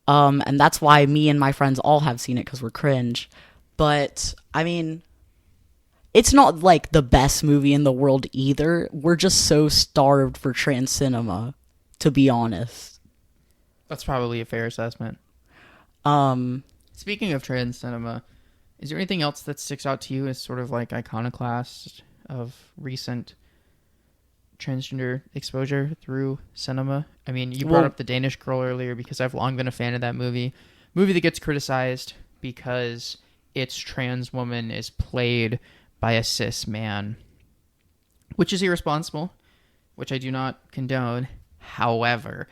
[SPEAKER 1] And that's why me and my friends all have seen it, because we're cringe. But, I mean, it's not, like, the best movie in the world either. We're just so starved for trans cinema, to be honest.
[SPEAKER 2] That's probably a fair assessment. Speaking of trans cinema, is there anything else that sticks out to you as sort of, like, iconoclast of recent transgender exposure through cinema? I mean, you brought up The Danish Girl earlier, because I've long been a fan of that movie, movie that gets criticized because its trans woman is played by a cis man, which is irresponsible, which I do not condone. However,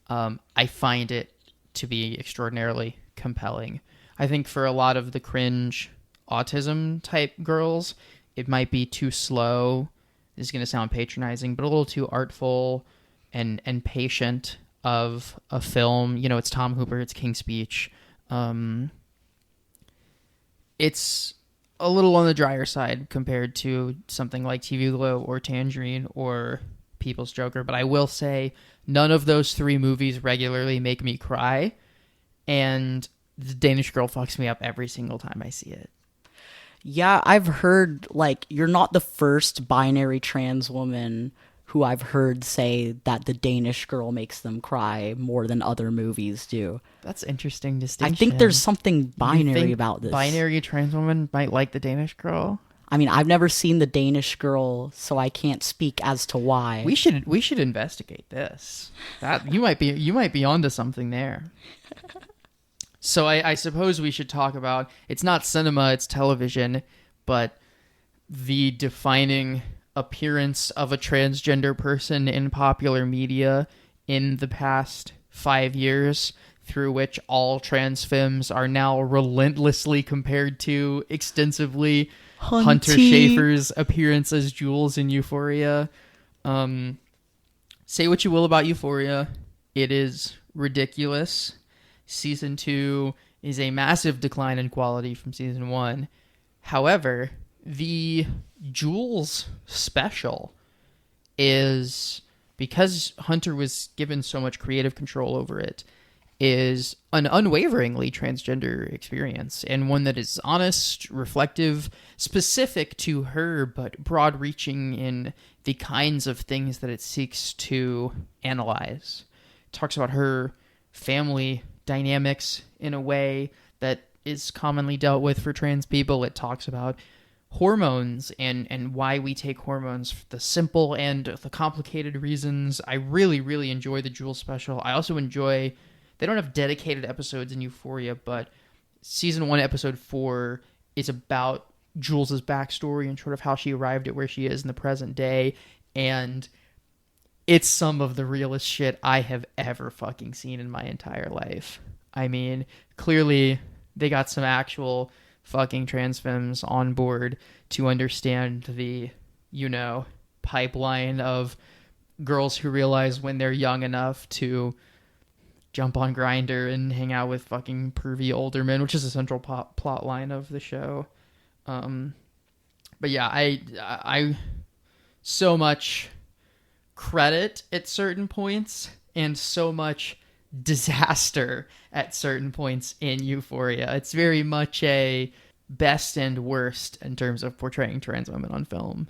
[SPEAKER 2] I find it to be extraordinarily compelling. I think for a lot of the cringe autism type girls, it might be too slow. This is going to sound patronizing, but a little too artful and patient of a film. You know, it's Tom Hooper, it's King's Speech. It's a little on the drier side compared to something like TV Glow or Tangerine or People's Joker. But I will say none of those three movies regularly make me cry. And The Danish Girl fucks me up every single time I see it.
[SPEAKER 1] Yeah, I've heard, like, you're not the first binary trans woman who I've heard say that The Danish Girl makes them cry more than other movies do.
[SPEAKER 2] That's interesting distinction.
[SPEAKER 1] I think there's something
[SPEAKER 2] You
[SPEAKER 1] binary
[SPEAKER 2] think
[SPEAKER 1] about this.
[SPEAKER 2] Binary trans woman might like The Danish Girl.
[SPEAKER 1] I mean, I've never seen The Danish Girl, so I can't speak as to why.
[SPEAKER 2] We should investigate this. That you might be onto something there. So I suppose we should talk about, it's not cinema, it's television, but the defining appearance of a transgender person in popular media in the past 5 years, through which all trans femmes are now relentlessly compared to extensively. Hunter Schafer's appearance as Jules in Euphoria. Say what you will about Euphoria, it is ridiculous. Season 2 is a massive decline in quality from Season 1. However, the Jules special is, because Hunter was given so much creative control over it, is an unwaveringly transgender experience, and one that is honest, reflective, specific to her, but broad-reaching in the kinds of things that it seeks to analyze. It talks about her family dynamics in a way that is commonly dealt with for trans people. It talks about hormones and why we take hormones for the simple and the complicated reasons. I really, really enjoy the Jules special. I also enjoy, they don't have dedicated episodes in Euphoria, but season 1, episode 4 is about Jules's backstory and sort of how she arrived at where she is in the present day. And it's some of the realest shit I have ever fucking seen in my entire life. I mean, clearly they got some actual fucking trans femmes on board to understand the, you know, pipeline of girls who realize when they're young enough to jump on Grindr and hang out with fucking pervy older men, which is a central plot line of the show. But yeah, I so much credit at certain points and so much disaster at certain points in Euphoria. It's very much a best and worst in terms of portraying trans women on film.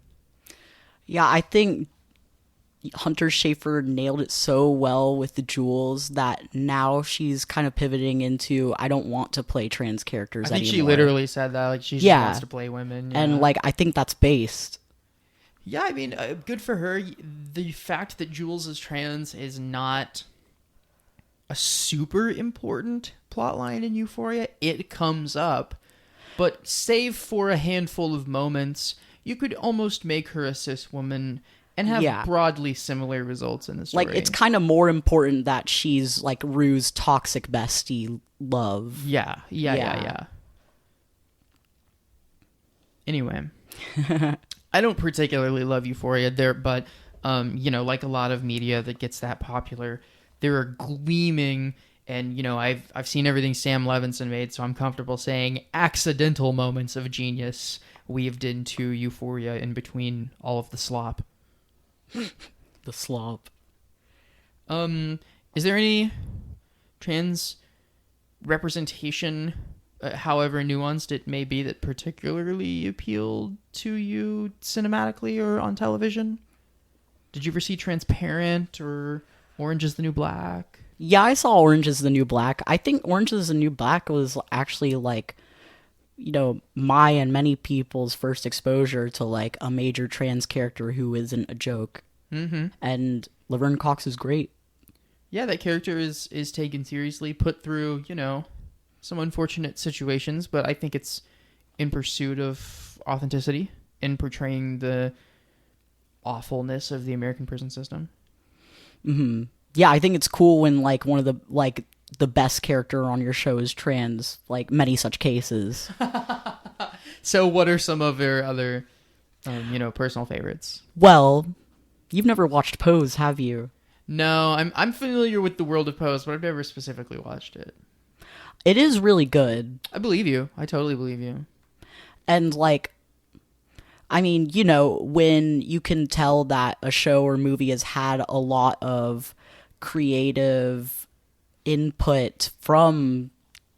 [SPEAKER 1] Yeah, I think Hunter Schafer nailed it so well with the Jules that now she's kind of pivoting into, I don't want to play trans characters anymore.
[SPEAKER 2] I think she literally said that, like, she just wants to play women. Yeah.
[SPEAKER 1] And, like, I think that's based.
[SPEAKER 2] Yeah, I mean, good for her. The fact that Jules is trans is not a super important plotline in Euphoria. It comes up, but save for a handful of moments, you could almost make her a cis woman and have broadly similar results in the story.
[SPEAKER 1] Like, it's kind of more important that she's, like, Rue's toxic bestie love.
[SPEAKER 2] Yeah. Anyway. I don't particularly love Euphoria there, but, you know, like a lot of media that gets that popular, there are gleaming, and, you know, I've seen everything Sam Levinson made, so I'm comfortable saying accidental moments of genius weaved into Euphoria in between all of the slop.
[SPEAKER 1] The slop.
[SPEAKER 2] Is there any trans representation, however nuanced it may be, that particularly appealed to you cinematically or on television? Did you ever see Transparent or Orange is the New Black?
[SPEAKER 1] Yeah, I saw Orange is the New Black. I think Orange is the New Black was actually, like, you know, my and many people's first exposure to, like, a major trans character who isn't a joke.
[SPEAKER 2] Mm-hmm.
[SPEAKER 1] And Laverne Cox is great.
[SPEAKER 2] Yeah, that character is taken seriously, put through, you know, some unfortunate situations, but I think it's in pursuit of authenticity in portraying the awfulness of the American prison system.
[SPEAKER 1] Yeah, I think it's cool when like one of the like the best character on your show is trans, like many such cases.
[SPEAKER 2] So what are some of your other, personal favorites?
[SPEAKER 1] Well, you've never watched Pose, have you?
[SPEAKER 2] No, I'm familiar with the world of Pose, but I've never specifically watched it.
[SPEAKER 1] It is really good.
[SPEAKER 2] I believe you. I totally believe you.
[SPEAKER 1] And like, I mean, when you can tell that a show or movie has had a lot of creative input from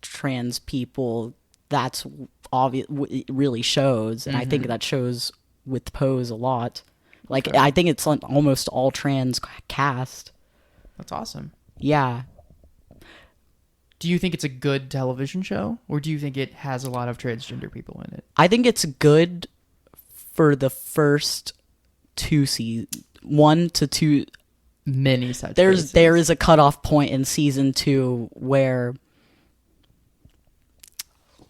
[SPEAKER 1] trans people, that's obvious. It really shows, and I think that shows with Pose a lot. Like,
[SPEAKER 2] Okay.
[SPEAKER 1] I think it's like almost all trans cast.
[SPEAKER 2] That's awesome.
[SPEAKER 1] Yeah.
[SPEAKER 2] Do you think it's a good television show, or do you think it has a lot of transgender people in it?
[SPEAKER 1] I think it's good for the first one to two.
[SPEAKER 2] Many such
[SPEAKER 1] There
[SPEAKER 2] cases.
[SPEAKER 1] is a cutoff point in season 2 where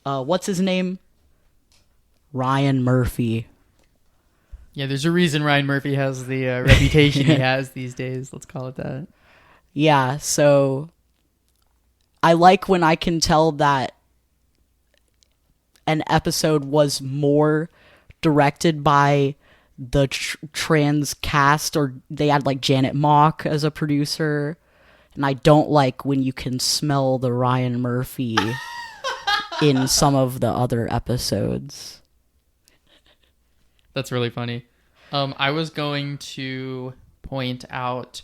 [SPEAKER 1] what's his name? Ryan Murphy.
[SPEAKER 2] Yeah, there's a reason Ryan Murphy has the reputation he has these days. Let's call it that.
[SPEAKER 1] Yeah, so I like when I can tell that an episode was more directed by the trans cast, or they had like Janet Mock as a producer, and I don't like when you can smell the Ryan Murphy in some of the other episodes.
[SPEAKER 2] That's really funny. I was going to point out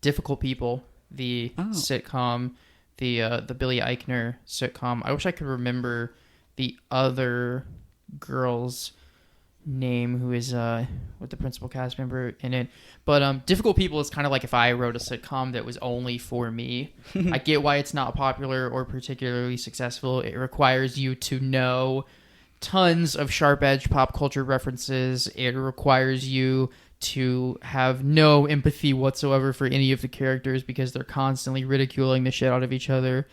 [SPEAKER 2] Difficult People, the sitcom, the Billy Eichner sitcom. I wish I could remember the other girl's name who is with the principal cast member in it. But Difficult People is kind of like if I wrote a sitcom that was only for me. I get why it's not popular or particularly successful. It requires you to know tons of sharp edge pop culture references. It requires you to have no empathy whatsoever for any of the characters because they're constantly ridiculing the shit out of each other.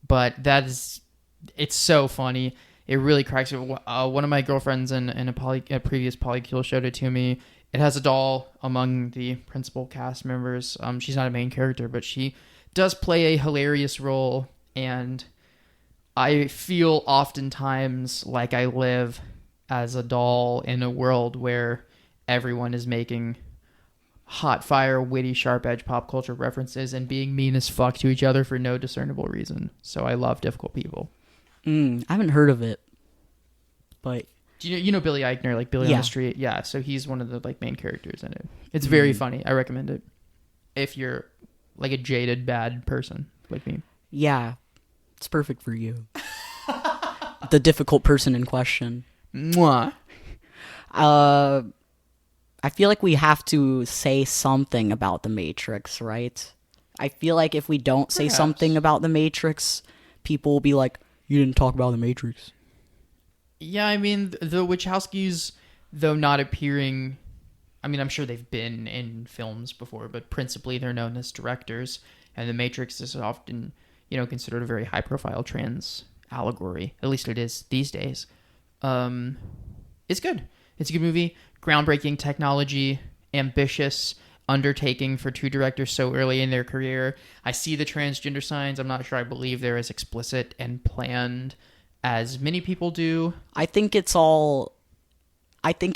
[SPEAKER 2] But it's so funny. It really cracks me. One of my girlfriends in a previous Polycule showed it to me. It has a doll among the principal cast members. She's not a main character, but she does play a hilarious role, and I feel oftentimes like I live as a doll in a world where everyone is making hot fire, witty, sharp edge pop culture references and being mean as fuck to each other for no discernible reason. So I love Difficult People.
[SPEAKER 1] I haven't heard of it, but
[SPEAKER 2] Do you know Billy Eichner, like Billy on
[SPEAKER 1] Yeah.
[SPEAKER 2] the Street? Yeah, so he's one of the like main characters in it. It's very funny. I recommend it if you're like a jaded bad person like me.
[SPEAKER 1] yeah, it's perfect for you. The difficult person in question.
[SPEAKER 2] Mwah.
[SPEAKER 1] I feel like we have to say something about the Matrix, right? I feel like if we don't say
[SPEAKER 2] Perhaps.
[SPEAKER 1] something about the Matrix, people will be like, "You didn't talk about the Matrix."
[SPEAKER 2] Yeah, I mean, the Wachowskis, though not appearing, I mean, I'm sure they've been in films before, but principally they're known as directors, and The Matrix is often, considered a very high-profile trans allegory. At least it is these days. It's good. It's a good movie. Groundbreaking technology, ambitious undertaking for two directors so early in their career. I see the transgender signs. I'm not sure I believe they're as explicit and planned as many people do.
[SPEAKER 1] I think it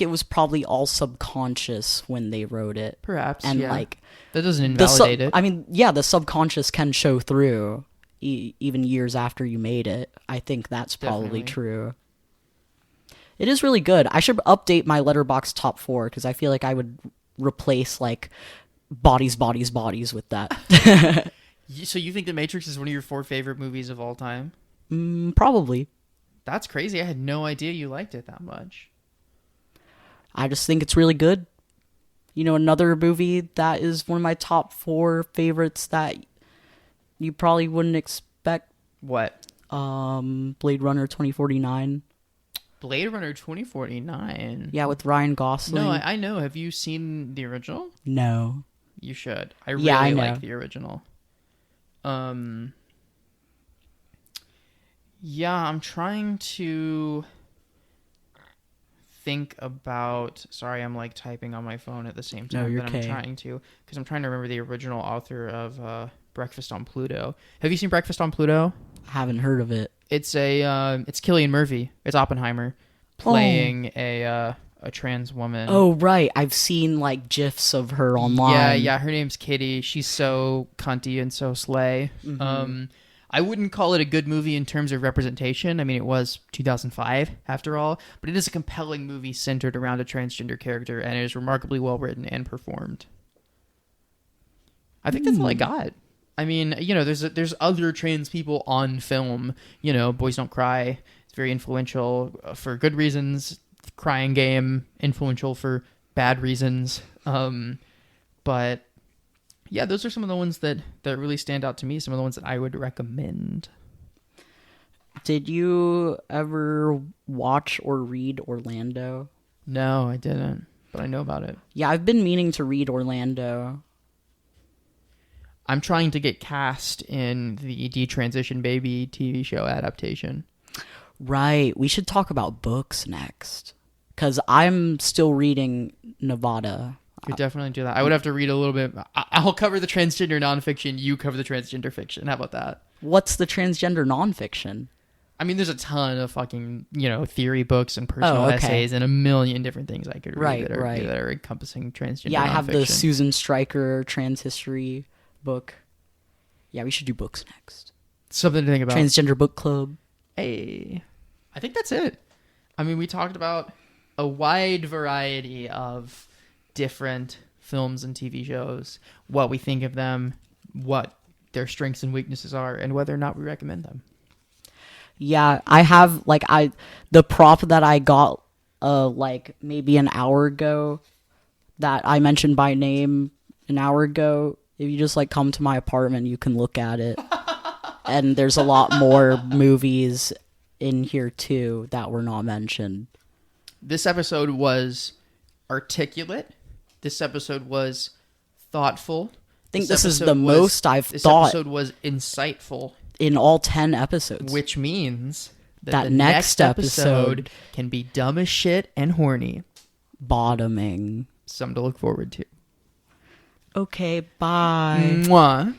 [SPEAKER 1] was probably all subconscious when they wrote it.
[SPEAKER 2] Perhaps,
[SPEAKER 1] And
[SPEAKER 2] yeah.
[SPEAKER 1] like
[SPEAKER 2] That doesn't invalidate it.
[SPEAKER 1] I mean, yeah, the subconscious can show through even years after you made it. I think that's probably
[SPEAKER 2] Definitely.
[SPEAKER 1] true. It is really good. I should update my Letterboxd top 4 because I feel like I would replace like bodies with that.
[SPEAKER 2] So you think The Matrix is one of your 4 favorite movies of all time?
[SPEAKER 1] Probably.
[SPEAKER 2] That's crazy. I had no idea you liked it that much.
[SPEAKER 1] I just think it's really good. Another movie that is one of my top 4 favorites that you probably wouldn't expect.
[SPEAKER 2] What?
[SPEAKER 1] Blade Runner 2049.
[SPEAKER 2] Blade Runner 2049?
[SPEAKER 1] Yeah, with Ryan Gosling.
[SPEAKER 2] No, I know. Have you seen the original?
[SPEAKER 1] No.
[SPEAKER 2] You should. I really
[SPEAKER 1] Yeah, I know.
[SPEAKER 2] like the original. Yeah, I'm trying to think about. Sorry, I'm like typing on my phone at the same
[SPEAKER 1] No,
[SPEAKER 2] time
[SPEAKER 1] you're
[SPEAKER 2] that I'm
[SPEAKER 1] okay.
[SPEAKER 2] trying to, because I'm trying to remember the original author of Breakfast on Pluto. Have you seen Breakfast on Pluto?
[SPEAKER 1] I haven't heard of it.
[SPEAKER 2] It's Cillian Murphy. It's Oppenheimer
[SPEAKER 1] Oh.
[SPEAKER 2] playing a trans woman.
[SPEAKER 1] Oh, right. I've seen like gifs of her
[SPEAKER 2] Yeah,
[SPEAKER 1] online.
[SPEAKER 2] yeah. Her name's Kitty. She's so cunty and so slay.
[SPEAKER 1] Hmm.
[SPEAKER 2] I wouldn't call it a good movie in terms of representation. I mean, it was 2005 after all, but it is a compelling movie centered around a transgender character, and it is remarkably well written and performed. I think that's all I got. I mean, there's other trans people on film. Boys Don't Cry. It's very influential for good reasons. Crying Game, influential for bad reasons. But yeah, those are some of the ones that really stand out to me. Some of the ones that I would recommend.
[SPEAKER 1] Did you ever watch or read Orlando?
[SPEAKER 2] No, I didn't, but I know about it.
[SPEAKER 1] Yeah, I've been meaning to read Orlando.
[SPEAKER 2] I'm trying to get cast in the Detransition Baby TV show adaptation.
[SPEAKER 1] Right. We should talk about books next. Because I'm still reading Nevada.
[SPEAKER 2] Could definitely do that. I would have to read a little bit. I'll cover the transgender nonfiction. You cover the transgender fiction. How about that?
[SPEAKER 1] What's the transgender nonfiction?
[SPEAKER 2] I mean, there's a ton of fucking, theory books and personal
[SPEAKER 1] Oh, okay.
[SPEAKER 2] essays and a million different things I could read
[SPEAKER 1] Right.
[SPEAKER 2] that are encompassing transgender
[SPEAKER 1] Yeah, I have the
[SPEAKER 2] nonfiction.
[SPEAKER 1] Susan Stryker trans history book. Yeah, we should do books next.
[SPEAKER 2] Something to think about.
[SPEAKER 1] Transgender book club.
[SPEAKER 2] Hey, I think that's it. I mean, we talked about a wide variety of different films and TV shows, what we think of them, what their strengths and weaknesses are, and whether or not we recommend them.
[SPEAKER 1] Yeah, I have the prop that I got like maybe an hour ago that I mentioned by name an hour ago. If you just like come to my apartment, you can look at it. And there's a lot more movies in here too that were not mentioned.
[SPEAKER 2] This episode was articulate. This episode was thoughtful.
[SPEAKER 1] I think this is the most I've
[SPEAKER 2] This
[SPEAKER 1] thought
[SPEAKER 2] episode was insightful,
[SPEAKER 1] in all 10 episodes.
[SPEAKER 2] which means that
[SPEAKER 1] That
[SPEAKER 2] the
[SPEAKER 1] next
[SPEAKER 2] next episode
[SPEAKER 1] episode
[SPEAKER 2] can be dumb as shit and horny.
[SPEAKER 1] Bottoming.
[SPEAKER 2] Something to look forward to.
[SPEAKER 1] Okay, bye.
[SPEAKER 2] Mwah.